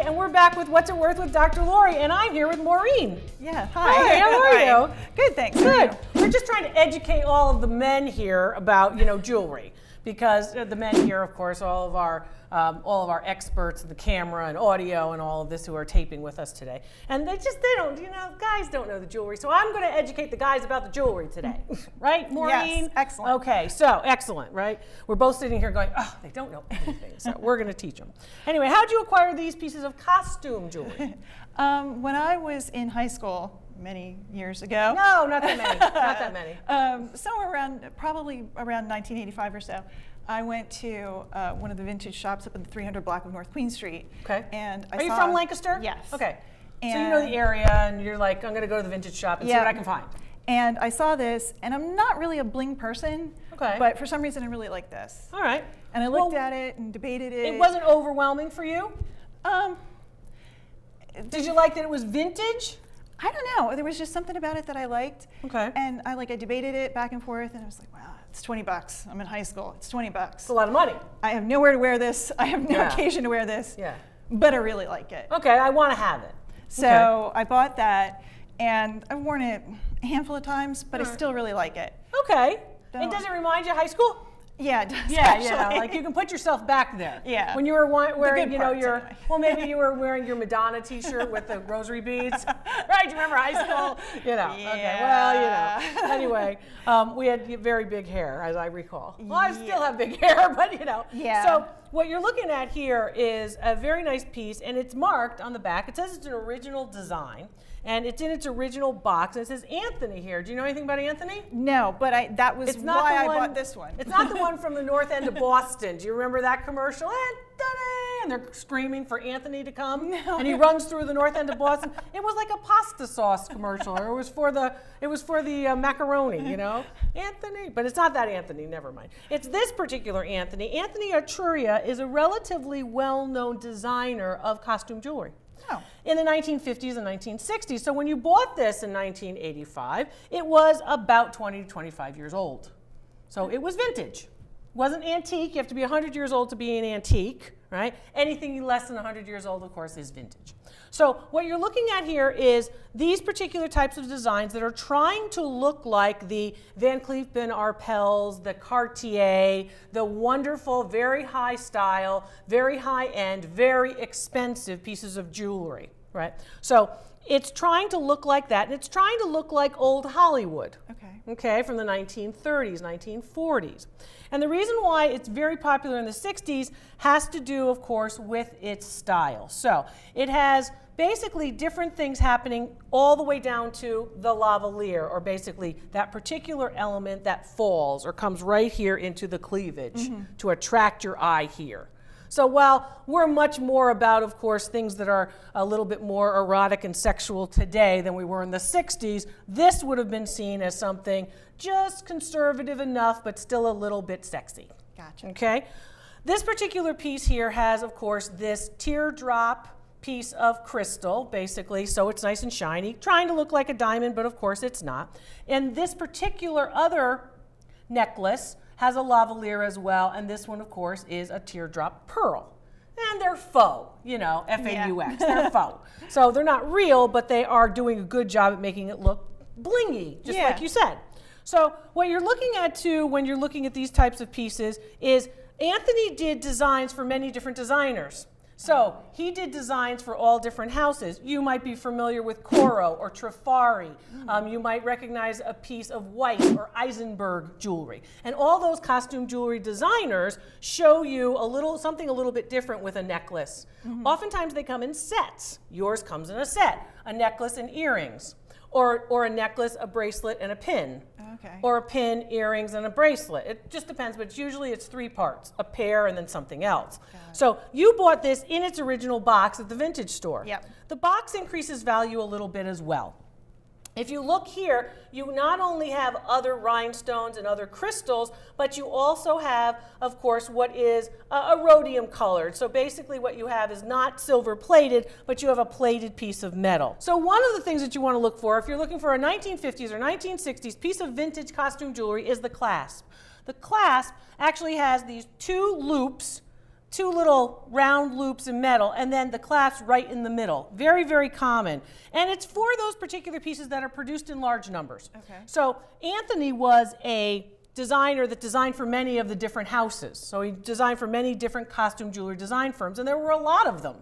and we're back with What's It Worth with Dr. Lori, and I'm here with Maureen. Yeah, hi. Hi, how are you? Good, thanks. Good. We're just trying to educate all of the men here about, jewelry, because the men here, of course, all of our experts in the camera and audio and all of this who are taping with us today. And they don't, guys don't know the jewelry. So I'm going to educate the guys about the jewelry today. Right, Maureen? Yes, excellent. Okay, so excellent, right? We're both sitting here going, oh, they don't know anything. So we're going to teach them. Anyway, how'd you acquire these pieces of costume jewelry? When I was in high school, many years ago. No, not that many. Not that many. Somewhere probably around 1985 or so. I went to one of the vintage shops up in the 300 block of North Queen Street. Okay. And Are you from Lancaster? Yes. Okay. And so you know the area, and you're like, I'm going to go to the vintage shop and see what I can find. And I saw this, and I'm not really a bling person. Okay. But for some reason, I really like this. All right. And I looked at it and debated it. It wasn't overwhelming for you? Did you like that it was vintage? I don't know. There was just something about it that I liked. Okay. And I debated it back and forth, and I was like, wow, it's $20. I'm in high school. It's $20. It's a lot of money. I have nowhere to wear this. I have no occasion to wear this. Yeah. But I really like it. Okay, I want to have it. So I bought that, and I've worn it a handful of times, but I still really like it. Okay. And does it remind you of high school? Yeah, it does. Yeah, like you can put yourself back there. Yeah. When you were wearing, anyway. well, maybe you were wearing your Madonna T-shirt with the rosary beads, right? Do you remember high school? Yeah. Okay. Well, Anyway, we had very big hair, as I recall. Well, I still have big hair, but Yeah. So what you're looking at here is a very nice piece, and it's marked on the back. It says it's an original design. And it's in its original box. And it says Anthony here. Do you know anything about Anthony? No, but that was why I bought this one. It's not the one from the north end of Boston. Do you remember that commercial? Anthony! And they're screaming for Anthony to come. No. And he runs through the north end of Boston. It was like a pasta sauce commercial. Or it was for the macaroni, Anthony. But it's not that Anthony, never mind. It's this particular Anthony. Anthony Arturia is a relatively well-known designer of costume jewelry. Oh. In the 1950s and 1960s. So when you bought this in 1985, it was about 20 to 25 years old. So it was vintage. It wasn't antique. You have to be 100 years old to be an antique, right? Anything less than 100 years old, of course, is vintage. So what you're looking at here is these particular types of designs that are trying to look like the Van Cleef & Arpels, the Cartier, the wonderful, very high style, very high end, very expensive pieces of jewelry, right? So it's trying to look like that, and it's trying to look like old Hollywood. Okay, from the 1930s, 1940s. And the reason why it's very popular in the 60s has to do, of course, with its style. So it has basically different things happening all the way down to the lavalier, or basically that particular element that falls or comes right here into the cleavage to attract your eye here. So while we're much more about, of course, things that are a little bit more erotic and sexual today than we were in the 60s, this would have been seen as something just conservative enough, but still a little bit sexy. Gotcha. Okay? This particular piece here has, of course, this teardrop piece of crystal, basically, so it's nice and shiny, trying to look like a diamond, but of course it's not. And this particular other necklace has a lavalier as well, and this one, of course, is a teardrop pearl. And they're faux, F-A-U-X, they're faux. So they're not real, but they are doing a good job at making it look blingy, just like you said. So what you're looking at, too, when you're looking at these types of pieces is Anthony did designs for many different designers. So he did designs for all different houses. You might be familiar with Coro or Trifari. You might recognize a piece of White or Eisenberg jewelry. And all those costume jewelry designers show you something a little bit different with a necklace. Oftentimes they come in sets. Yours comes in a set, a necklace and earrings. Or a necklace, a bracelet, and a pin. Okay. Or a pin, earrings, and a bracelet. It just depends, but usually it's 3 parts, a pair and then something else. So you bought this in its original box at the vintage store. Yep. The box increases value a little bit as well. If you look here, you not only have other rhinestones and other crystals, but you also have, of course, what is a rhodium colored. So basically what you have is not silver plated, but you have a plated piece of metal. So one of the things that you want to look for, if you're looking for a 1950s or 1960s piece of vintage costume jewelry, is the clasp. The clasp actually has these 2 loops two little round loops in metal, and then the clasp right in the middle. Very, very common. And it's for those particular pieces that are produced in large numbers. Okay. So Anthony was a designer that designed for many of the different houses. So he designed for many different costume jewelry design firms, and there were a lot of them.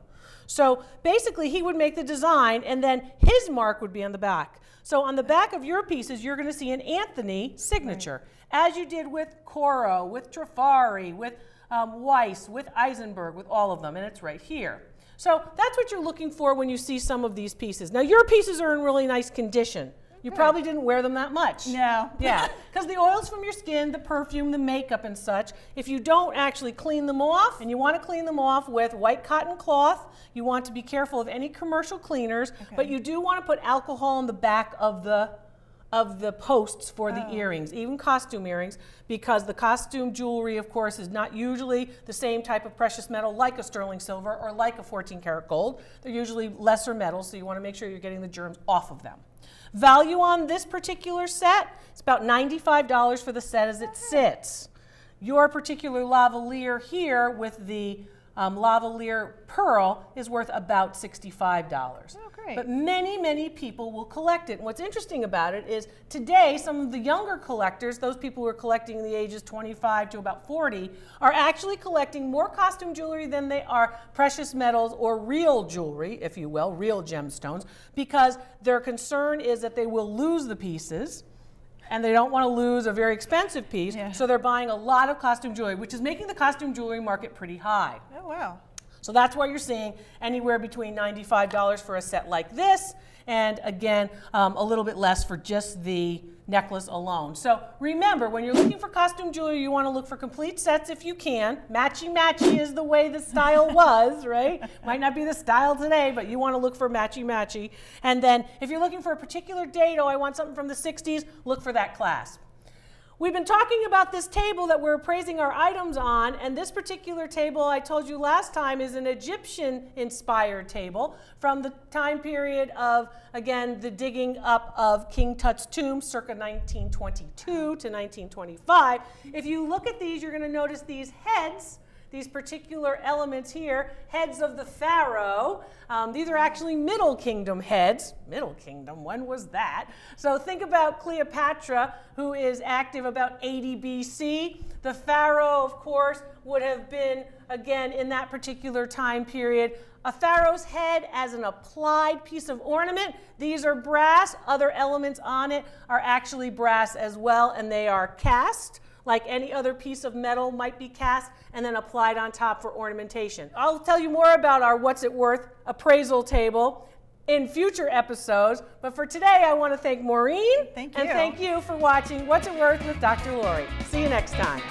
So basically he would make the design, and then his mark would be on the back. So on the back of your pieces, you're going to see an Anthony signature, as you did with Coro, with Trifari, with Weiss, with Eisenberg, with all of them, and it's right here. So that's what you're looking for when you see some of these pieces. Now your pieces are in really nice condition. You probably didn't wear them that much. No. Yeah, because the oils from your skin, the perfume, the makeup and such, if you don't actually clean them off, and you want to clean them off with white cotton cloth, you want to be careful of any commercial cleaners, but you do want to put alcohol on the back of the posts for the earrings, even costume earrings, because the costume jewelry, of course, is not usually the same type of precious metal like a sterling silver or like a 14 karat gold. They're usually lesser metals, so you want to make sure you're getting the germs off of them. Value on this particular set, it's about $95 for the set as it sits. Your particular lavalier here with the lavalier pearl is worth about $65. Oh, great. But many, many people will collect it. And what's interesting about it is today, some of the younger collectors, those people who are collecting in the ages 25 to about 40, are actually collecting more costume jewelry than they are precious metals or real jewelry, if you will, real gemstones, because their concern is that they will lose the pieces. And they don't want to lose a very expensive piece, so they're buying a lot of costume jewelry, which is making the costume jewelry market pretty high. Oh, wow. So that's why you're seeing anywhere between $95 for a set like this, and again, a little bit less for just the necklace alone. So remember, when you're looking for costume jewelry, you want to look for complete sets if you can. Matchy-matchy is the way the style was, right? Might not be the style today, but you want to look for matchy-matchy. And then if you're looking for a particular date, oh, I want something from the 60s, look for that clasp. We've been talking about this table that we're appraising our items on, and this particular table I told you last time is an Egyptian-inspired table from the time period of, again, the digging up of King Tut's tomb circa 1922 to 1925. If you look at these, you're going to notice these heads, these particular elements here, heads of the pharaoh. These are actually Middle Kingdom heads. Middle Kingdom, when was that? So think about Cleopatra, who is active about 80 BC. The pharaoh, of course, would have been, again, in that particular time period, a pharaoh's head as an applied piece of ornament. These are brass. Other elements on it are actually brass as well, and they are cast, like any other piece of metal might be cast and then applied on top for ornamentation. I'll tell you more about our What's It Worth appraisal table in future episodes, but for today I want to thank Maureen Thank you. and thank you for watching What's It Worth with Dr. Lori. See you next time.